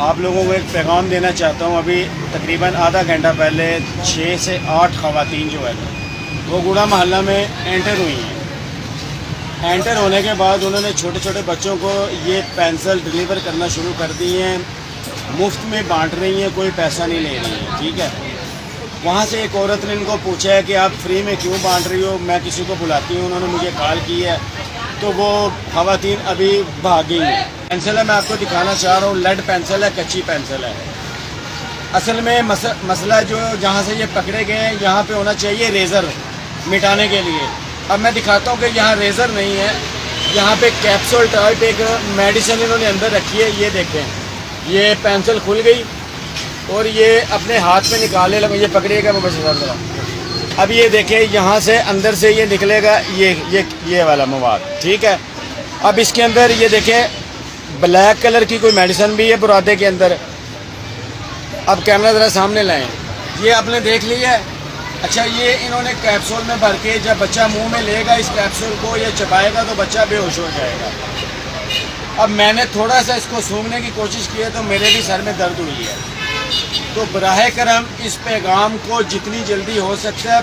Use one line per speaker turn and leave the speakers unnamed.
आप लोगों को एक पैगाम देना चाहता हूँ। अभी तकरीबन आधा घंटा पहले 6 से 8 ख़वातीन जो है वो गुड़ा मोहल्ला में एंटर हुई हैं। एंटर होने के बाद उन्होंने छोटे छोटे बच्चों को ये पेंसिल डिलीवर करना शुरू कर दी हैं। मुफ्त में बांट रही हैं, कोई पैसा नहीं ले रही है, ठीक है। वहाँ से एक औरत ने इनको पूछा है कि आप फ्री में क्यों बांट रही हो, मैं किसी को बुलाती हूँ, उन्होंने मुझे कॉल की है। तो वो ख़वातीन अभी भाग गई हैं। पेंसिल है, मैं आपको दिखाना चाह रहा हूँ, लेड पेंसिल है, कच्ची पेंसिल है। असल में मसला जो जहाँ से ये पकड़े गए हैं, यहाँ पे होना चाहिए रेज़र मिटाने के लिए। अब मैं दिखाता हूँ कि यहाँ रेज़र नहीं है, यहाँ पे कैप्सूल टाइप एक मेडिसिन इन्होंने अंदर रखी है। ये देखें, ये पेंसिल खुल गई और ये अपने हाथ में निकालने लगा। ये पकड़िएगा मैं बस ज़रा। अब ये देखें, यहाँ से अंदर से ये निकलेगा ये वाला मवाद, ठीक है। अब इसके अंदर ये देखें ब्लैक कलर की कोई मेडिसिन भी है बुरादे के अंदर। अब कैमरा ज़रा सामने लाएं, ये आपने देख लिया है। अच्छा, ये इन्होंने कैप्सूल में भर के जब बच्चा मुंह में लेगा इस कैप्सूल को, ये चबाएगा तो बच्चा बेहोश हो जाएगा। अब मैंने थोड़ा सा इसको सूंघने की कोशिश की है तो मेरे भी सर में दर्द हुई है। तो बराह करम इस पैगाम को जितनी जल्दी हो सकता है